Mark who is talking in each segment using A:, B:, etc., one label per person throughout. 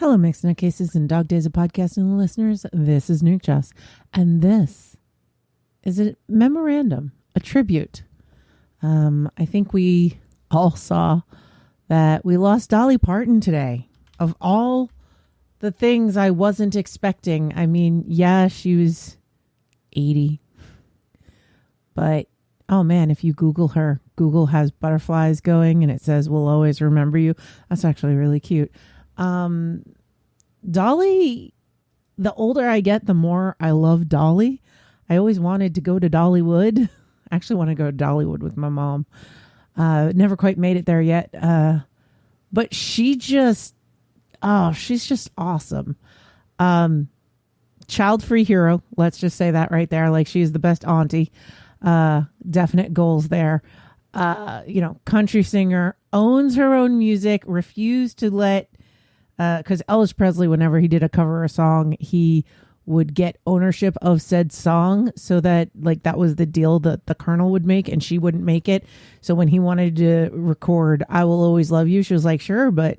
A: Hello, Mixed Nutcases and Dog Days of Podcasting listeners. This is Nuke Joss, and this is a memorandum, a tribute. I think we all saw that we lost Dolly Parton today. Of all the things I wasn't expecting, I mean, yeah, she was 80. But, oh man, if you Google her, Google has butterflies going and it says, "We'll always remember you." That's actually really cute. Dolly, the older I get, the more I love Dolly. I always wanted to go to Dollywood. I actually want to go to Dollywood with my mom. Never quite made it there yet. But she just, she's just awesome. Child-free hero. Let's just say that right there. Like, she's the best auntie. Definite goals there. Country singer, owns her own music, refused to let, because Elvis Presley, whenever he did a cover of a song, he would get ownership of said song, so that like that was the deal that the Colonel would make and she wouldn't make it. So when he wanted to record "I Will Always Love You," she was like, "Sure, but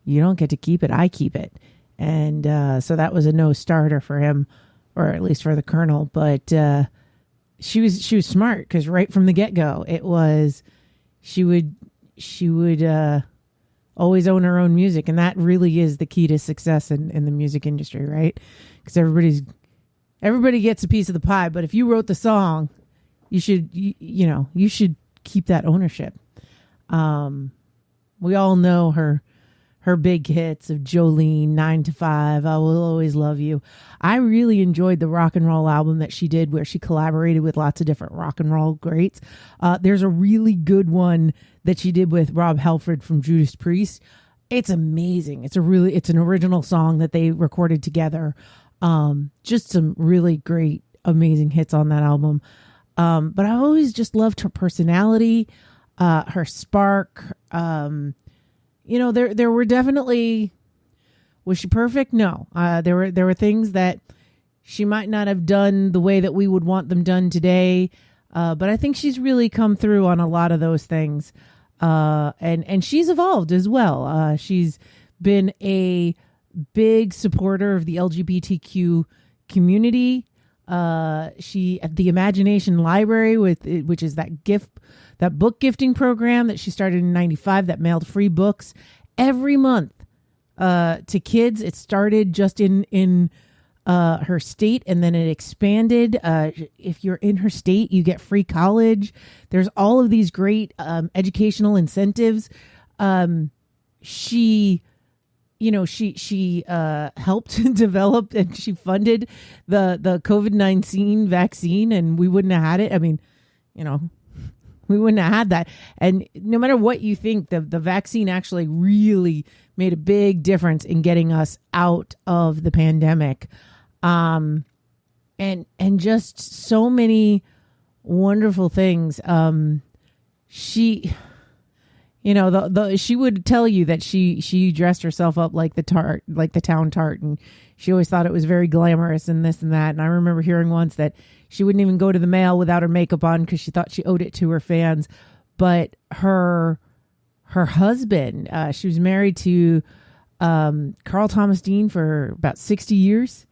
A: you don't get to keep it. I keep it." And so that was a no starter for him, or at least for the Colonel. But she was smart, because right from the get go, it was she would always own her own music. And that really is the key to success in the music industry, right? Because everybody gets a piece of the pie. But if you wrote the song, you should keep that ownership. We all know her big hits of Jolene, 9 to 5, "I Will Always Love You." I really enjoyed the rock and roll album that she did, where she collaborated with lots of different rock and roll greats. There's a really good one that she did with Rob Halford from Judas Priest. It's amazing. It's an original song that they recorded together. Just some really great, amazing hits on that album. But I've always just loved her personality, her spark. There were definitely, was she perfect? No. There were things that she might not have done the way that we would want them done today. But I think she's really come through on a lot of those things. And she's evolved as well. She's been a big supporter of the LGBTQ community. She at the Imagination Library, which is that book gifting program that she started in 95, that mailed free books every month to kids. It started just in her state, and then it expanded. If you're in her state, you get free college. There's all of these great educational incentives. She helped develop, and she funded the COVID-19 vaccine, and we wouldn't have had it. I mean, we wouldn't have had that. And no matter what you think, the vaccine actually really made a big difference in getting us out of the pandemic. And just so many wonderful things. She would tell you that she dressed herself up like the town tart, and she always thought it was very glamorous and this and that. And I remember hearing once that she wouldn't even go to the mail without her makeup on, because she thought she owed it to her fans. But her husband, she was married to Carl Thomas Dean for about 60 years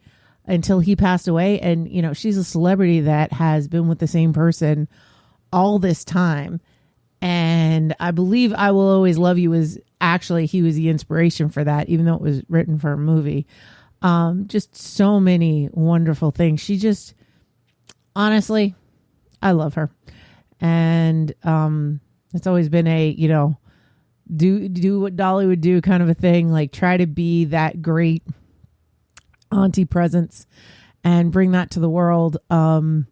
A: until he passed away. And, she's a celebrity that has been with the same person all this time. And I believe "I Will Always Love You" he was the inspiration for that, even though it was written for a movie. Just so many wonderful things. She just, honestly, I love her. And it's always been a, do what Dolly would do kind of a thing, like try to be that great auntie presence and bring that to the world. And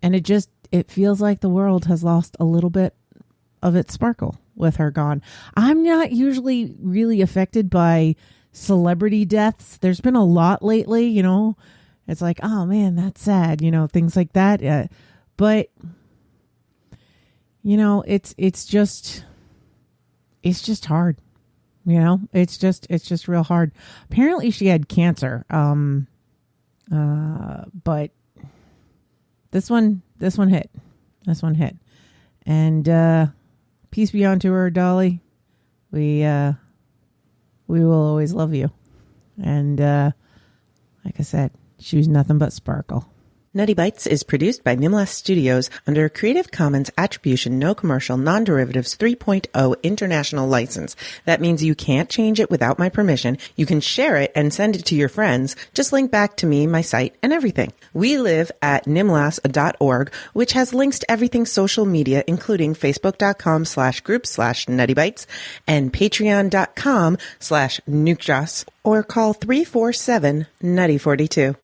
A: it feels like the world has lost a little bit of its sparkle with her gone. I'm not usually really affected by celebrity deaths. There's been a lot lately, it's like, oh man, that's sad, things like that. But it's just hard, it's just real hard. Apparently she had cancer. But this one hit. And peace be unto her, Dolly. We will always love you. And like I said, she was nothing but sparkle.
B: Nutty Bites is produced by Nimlas Studios under a Creative Commons Attribution No Commercial Non-Derivatives 3.0 International License. That means you can't change it without my permission. You can share it and send it to your friends. Just link back to me, my site, and everything. We live at nimlas.org, which has links to everything social media, including facebook.com/group/nuttybites and patreon.com/nukejoss, or call 347-NUTTY42.